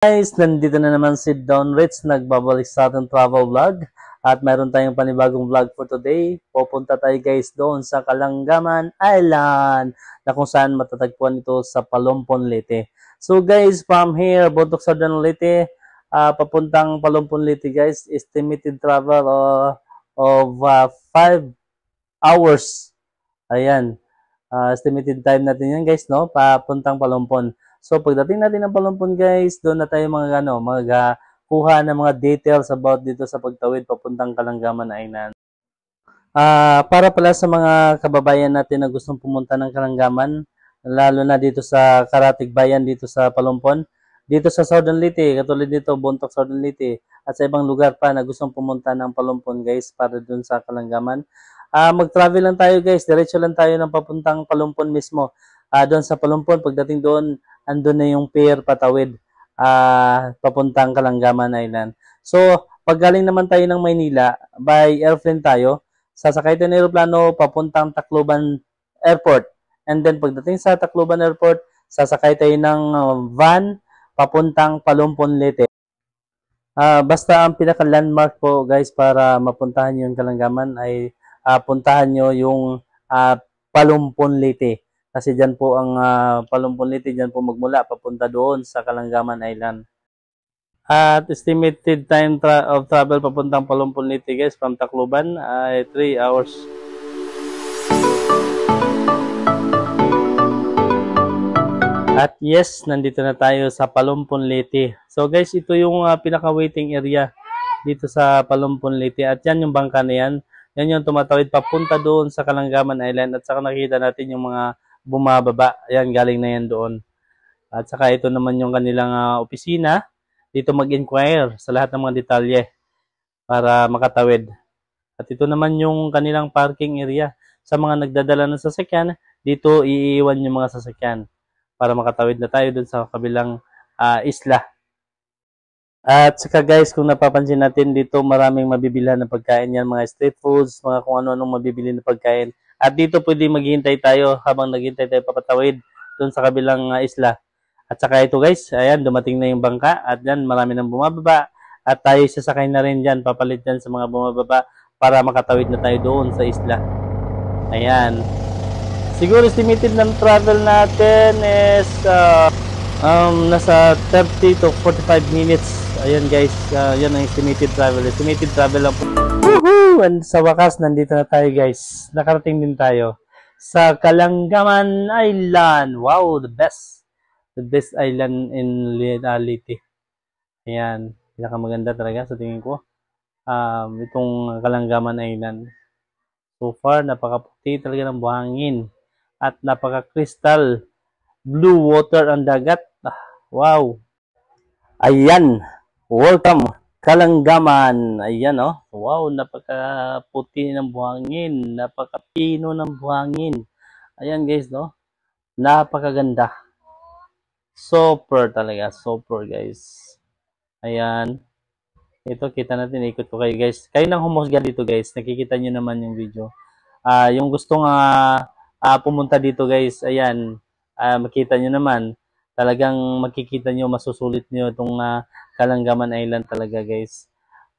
Guys, nandito na naman si Don Rich, nagbabalik sa ating travel vlog at mayroon tayong panibagong vlog for today. Pupunta tayo guys doon sa Kalangaman Island na kung saan matatagpuan ito sa Palompon, Leyte. So guys, from here, Bontoc Southern Leyte, papuntang Palompon, Leyte guys, estimated travel of 5 hours. Ayan, estimated time natin yan guys, no? Papuntang Palompon. So, pagdating natin ng Palompon guys, doon na tayo magkuha ng mga details about dito sa pagtawid papuntang Kalangaman Island. Para pala sa mga kababayan natin na gustong pumunta ng Kalangaman, lalo na dito sa Karatig Bayan, dito sa Palompon, dito sa Southern Leyte, katulad dito, Bontoc Southern Leyte, at sa ibang lugar pa na gustong pumunta ng Palompon guys, para doon sa Kalangaman. Mag-travel lang tayo guys, diretso lang tayo ng papuntang Palompon mismo. Doon sa Palompon, pagdating doon, andun na yung pier patawid papuntang Kalangaman Island. So, pag galing naman tayo ng Maynila, by airplane tayo, sasakay tayo ng aeroplano papuntang Tacloban Airport. And then, pagdating sa Tacloban Airport, sasakay tayo ng van papuntang Palompon, Leyte. Basta ang pinaka-landmark po guys para mapuntahan yung Kalangaman ay puntahan nyo yung Palompon, Leyte. Kasi dyan po ang Palompon, Leyte, dyan po magmula, papunta doon sa Kalangaman Island. At estimated time of travel papuntang Palompon, Leyte guys, from Tacloban ay 3 hours. At yes, nandito na tayo sa Palompon, Leyte. So guys, ito yung pinaka-waiting area dito sa Palompon, Leyte. At yan yung bangka na yan. Yan yung tumatawid papunta doon sa Kalangaman Island. At saka nakikita natin yung mga bumababa. Ayan, galing na yan doon. At saka ito naman yung kanilang opisina. Dito mag-inquire sa lahat ng mga detalye para makatawid. At ito naman yung kanilang parking area. Sa mga nagdadala ng sasakyan, dito iiwan yung mga sasakyan para makatawid na tayo doon sa kabilang isla. At saka guys, kung napapansin natin dito, maraming mabibilhan na pagkain yan, mga street foods, mga kung ano-anong mabibili na pagkain. At dito pwede maghihintay tayo habang naghihintay tayo papatawid doon sa kabilang isla. At saka ito guys, ayan, dumating na yung bangka at yan, marami nang bumababa. At tayo sasakay na rin dyan, papalit dyan sa mga bumababa para makatawid na tayo doon sa isla. Ayan. Siguro estimated ng travel natin is nasa 30 to 45 minutes. Ayan guys, yan ang estimated travel. Estimated travel lang po. Woohoo! And sa wakas, nandito na tayo guys. Nakarating din tayo sa Kalangaman Island. Wow, the best. The best island in Leyte. Ayan, pinakamaganda talaga sa tingin ko. Itong Kalangaman Island. So far, napakaputi talaga ng buhangin. At napaka-crystal blue water ang dagat. Wow! Ayan! Welcome! Kalangaman! Ayan oh. Wow! Napaka-puti ng buhangin. Napaka-pino ng buhangin. Ayan guys no. Napakaganda. Super talaga. Super guys. Ayan. Ito kita natin. Ikot ko kayo guys. Kayo nang humusga dito guys. Nakikita nyo naman yung video. Yung gustong pumunta dito guys. Ayan. Makita nyo naman. Talagang makikita nyo, masusulit nyo itong Kalangaman Island talaga guys.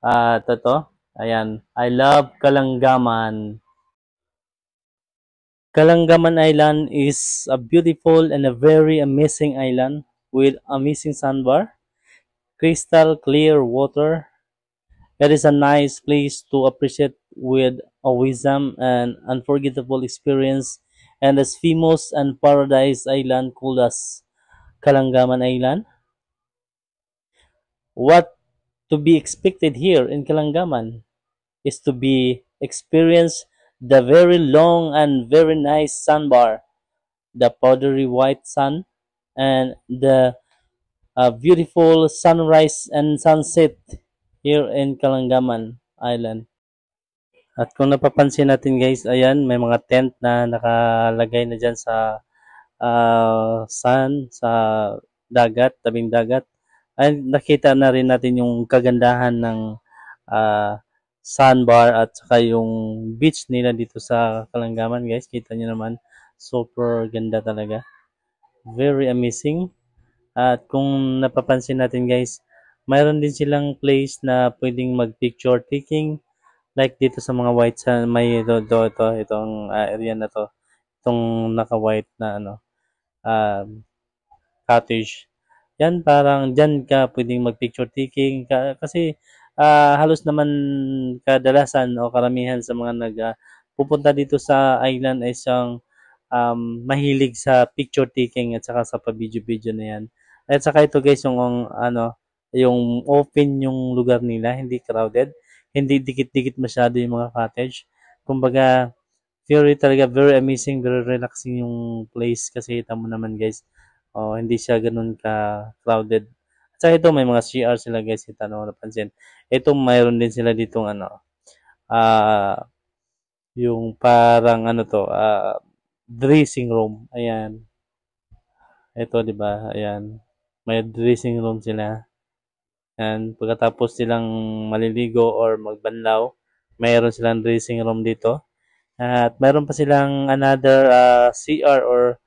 Ito. Ayan. I love Kalangaman. Kalangaman Island is a beautiful and a very amazing island with amazing sandbar, crystal clear water. It is a nice place to appreciate with a wisdom and unforgettable experience, and as famous and paradise island called as Kalangaman Island. What to be expected here in Kalangaman is to be experience the very long and very nice sandbar, the powdery white sun, and the beautiful sunrise and sunset here in Kalangaman Island. At kung napapansin natin guys, ayan, may mga tent na nakalagay na dyan sa sun, sa dagat, tabing dagat. Ay, nakita na rin natin yung kagandahan ng sandbar at saka yung beach nila dito sa Kalangaman guys. Kita nyo naman, super ganda talaga. Very amazing. At kung napapansin natin guys, mayroon din silang place na pwedeng mag-picture taking like dito sa mga white sa may itong area na to. Itong naka-white na um, cottage. Yan parang diyan ka pwedeng mag-picture taking kasi halos naman kadalasan o karamihan sa mga pupunta dito sa island ay isang mahilig sa picture taking at saka sa pa-video-video na yan. At saka ito guys yung open yung lugar nila, hindi crowded, hindi dikit-dikit masyado yung mga cottage. Kumbaga, very amazing, very relaxing yung place kasi kita mo naman guys. Oh, hindi siya ganoon ka crowded. At saka ito may mga CR sila guys, kita mo napansin. Ito mayroon din sila ditong ah yung parang dressing room. Ayan. Ito 'di ba? Ayan. May dressing room sila. And pagkatapos silang maliligo or magbanlaw, mayroon silang dressing room dito. At mayroon pa silang another CR or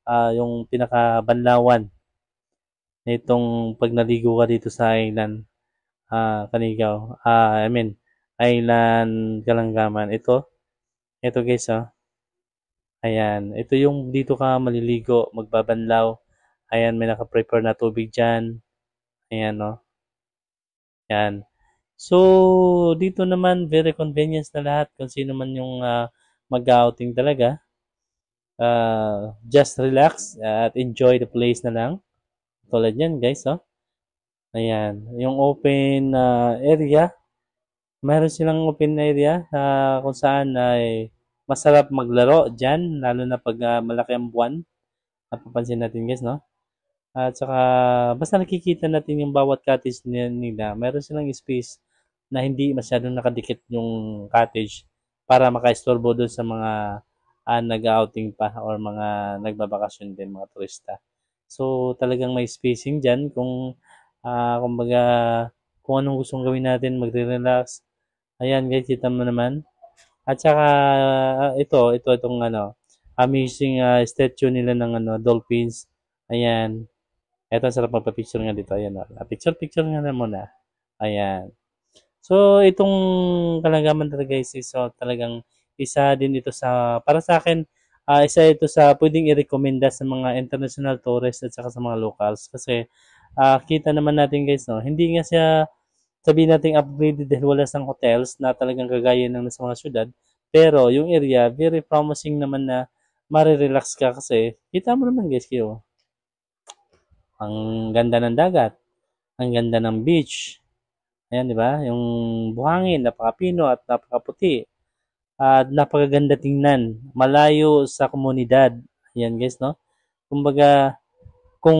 yung pinakabanlawan nitong pag naligo ka dito sa island Kanigaw. I mean, Island Kalanggaman. Ito guys, oh. Ayan. Ito yung dito ka maliligo, magbabanlaw. Ayan, may naka-prepare na tubig dyan. Ayan, no. Ayan. So, dito naman, very convenience na lahat kung sino man yung mag-outing talaga. Just relax at enjoy the place na lang. Tulad yan, guys, oh. Ayan. Yung open area. Mayroon silang open area kung saan ay masarap maglaro dyan, lalo na pag malaki ang buwan. Napapansin natin, guys, no? At saka, basta nakikita natin yung bawat cottage nila, meron silang space na hindi masyadong nakadikit yung cottage para makaistorbo doon sa mga nag-outing pa or mga nagbabakasyon din, mga turista. So, talagang may spacing dyan kumbaga, kung anong gustong gawin natin, magre-relax. Ayan, guys, kita mo naman. At saka, itong amazing statue nila ng dolphins. Ayan. Eto, sarap magpa-picture nga dito. Ayan, picture nga na muna. Ayan. So, itong Kalanggaman talaga guys, talagang isa din ito para sa akin, isa ito sa pwedeng i-recommenda sa mga international tourists at saka sa mga locals. Kasi, kita naman natin guys, no, hindi nga siya sabihin natin upgraded dahil wala sang hotels na talagang kagaya ng nasa mga syudad. Pero, yung area, very promising naman na marirelax ka kasi, kita mo naman guys kayo, ang ganda ng dagat, ang ganda ng beach. Ayan, di ba? Yung buhangin, napakapino at napakaputi. At napakaganda tingnan. Malayo sa komunidad. Ayan, guys, no? Kumbaga, kung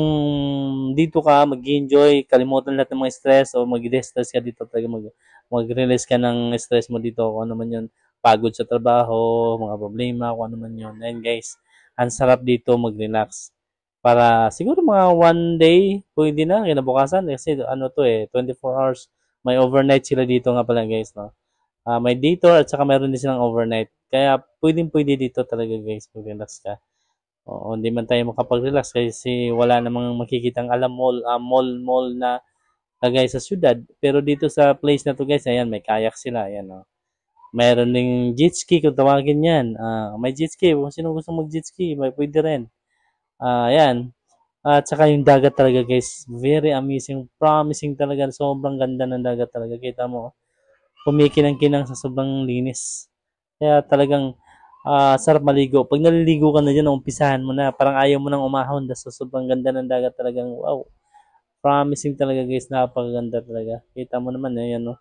dito ka mag-enjoy, kalimutan lahat ng mga stress o mag-distress ka dito, talaga mag-release ka ng stress mo dito, kung ano man yun, pagod sa trabaho, mga problema, kung ano man yun. Ayan, guys, ang sarap dito mag-relax. Para siguro mga one day, pwede na, kinabukasan, kasi 24 hours, may overnight sila dito nga pala guys, no? May dito at saka meron din silang overnight. Kaya pwede dito talaga guys, mag-relax ka. Oo, hindi man tayo makapag-relax kasi wala namang makikitang mall na kagaya sa syudad. Pero dito sa place na to guys, ayan, may kayak sila, ayan, no? Meron ding jet ski kung tawagin yan. May jet ski, kung sino gusto mag-jet ski, may pwede rin. Ayan. At saka yung dagat talaga guys, very amazing, promising talaga, sobrang ganda ng dagat talaga. Kita mo, kumikinang-kinang sa sobrang linis. Kaya talagang sarap maligo. Pag naliligo ka na dyan, umpisahan mo na, parang ayaw mo nang umahon sa sobrang ganda ng dagat talagang, wow. Promising talaga guys, napakaganda talaga. Kita mo naman, ayan, no?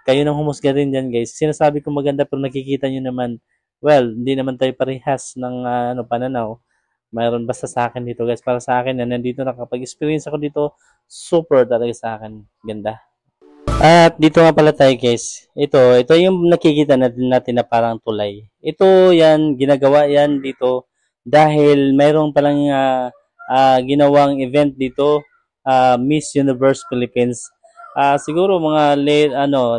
Kayo nang humusga rin dyan guys. Sinasabi ko maganda pero nakikita nyo naman, well, hindi naman tayo parehas ng pananaw. Mayroon basta sa akin dito guys. Para sa akin na nandito nakapag-experience ako dito, super talaga sa akin. Ganda. At dito nga pala tayo guys. Ito yung nakikita natin na parang tulay. Ito yan, ginagawa yan dito dahil mayroong palang ginawang event dito, Miss Universe Philippines. Siguro mga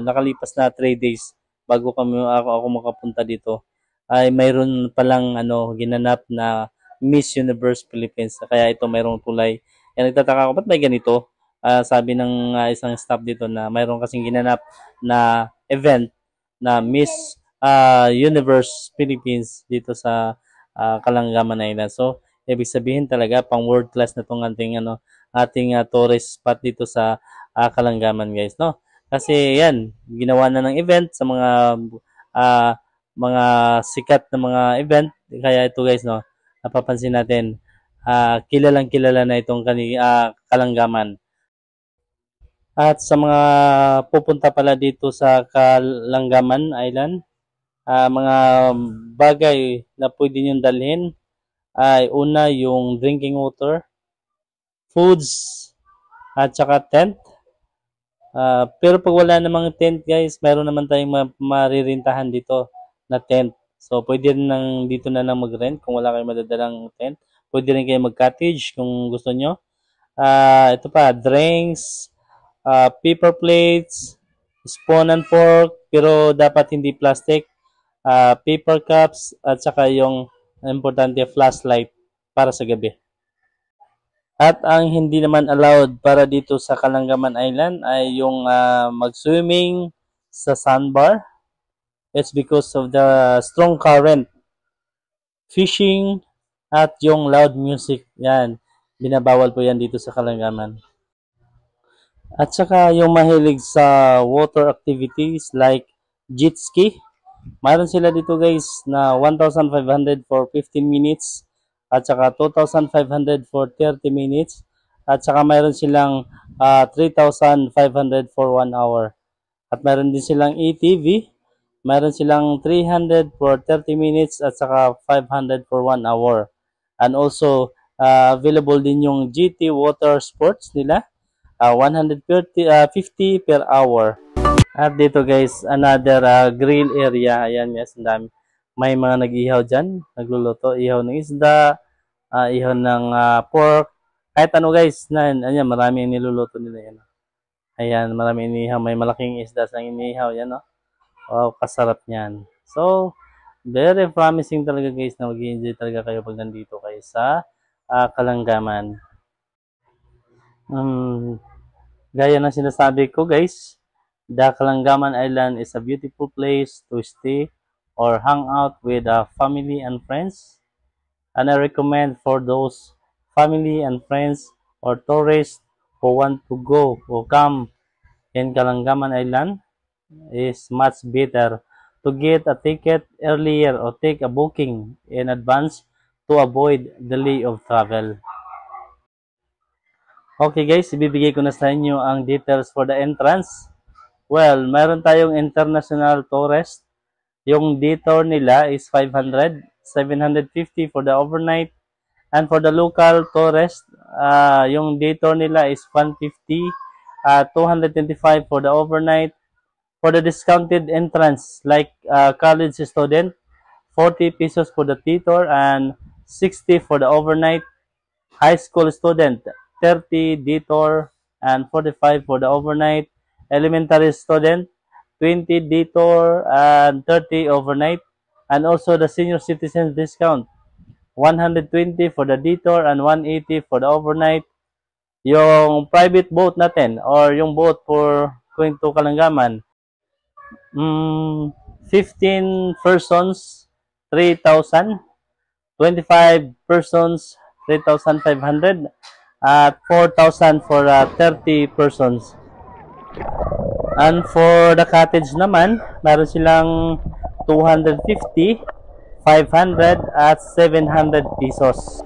nakalipas na 3 days bago ako makapunta dito ay mayroon palang ginanap na Miss Universe Philippines. Kaya ito mayroong tulay. Kaya nagtataka ako, ba't may ganito? Sabi ng isang staff dito na mayroon kasing ginanap na event na Miss Universe Philippines dito sa Kalangaman Island. So, ibig sabihin talaga pang world class na tong ating tourist spot dito sa Kalangaman, guys, no? Kasi yan, ginawa na ng event sa ah, mga sikat na mga event. Kaya ito, guys, no, napapansin natin, kilalang kilala na itong Kalanggaman. At sa mga pupunta pala dito sa Kalanggaman Island, mga bagay na pwede nyo dalhin ay una yung drinking water, foods, at saka tent. Pero pag wala namang tent, guys, meron naman tayong maririntahan dito na tent. So, pwede rin dito na lang mag-rent kung wala kayong madadalang tent. Pwede rin kayo mag-cottage kung gusto nyo. Ito pa, drinks, paper plates, spoon and fork, pero dapat hindi plastic, paper cups, at saka yung importante flashlight para sa gabi. At ang hindi naman allowed para dito sa Kalanggaman Island ay yung mag-swimming sa sandbar. It's because of the strong current. Fishing at yung loud music. Yan. Binabawal po yan dito sa Kalanggaman. At saka yung mahilig sa water activities like jet ski. Mayroon sila dito, guys, na 1,500 for 15 minutes. At saka 2,500 for 30 minutes. At saka mayroon silang 3,500 for 1 hour. At mayroon din silang ATV. Mayroon silang 300 for 30 minutes at saka 500 for 1 hour. And also, available din yung GT water sports nila. 150 per hour. At dito, guys, another grill area. Ayan, yes, ang dami. May mga nag-ihaw dyan, nagluluto, ihaw ng isda, ihaw ng pork, kahit ano, guys, ayan, marami yung niluluto nila yan. Ayan, marami inihaw, may malaking isda sa inihaw, yan, no? Wow, kasarap niyan. So, very promising talaga, guys, na mag-enjoy talaga kayo pag nandito kayo sa Kalanggaman. Gaya ng sinasabi ko, guys, the Kalanggaman Island is a beautiful place to stay or hang out with family and friends, and I recommend for those family and friends or tourists who want to go or come in Kalanggaman Island, is much better to get a ticket earlier or take a booking in advance to avoid delay of travel. Okay, guys, ibibigay ko na sa inyo ang details for the entrance. Well, meron tayong international tourist. Yung detour nila is 500, 750 for the overnight. And for the local tourist, yung detour nila is 150, 225 for the overnight. For the discounted entrance, like college student, 40 pesos for the detour and 60 for the overnight. High school student, 30 detour and 45 for the overnight. Elementary student, 20 detour and 30 overnight. And also the senior citizen discount, 120 for the detour and 180 for the overnight. Yung private boat natin or yung boat for going to Kalanggaman, 15 persons, 3,000. 25 persons, 3,500. At 4,000 for 30 persons. And for the cottage naman, meron silang 250, 500 at 700 pesos.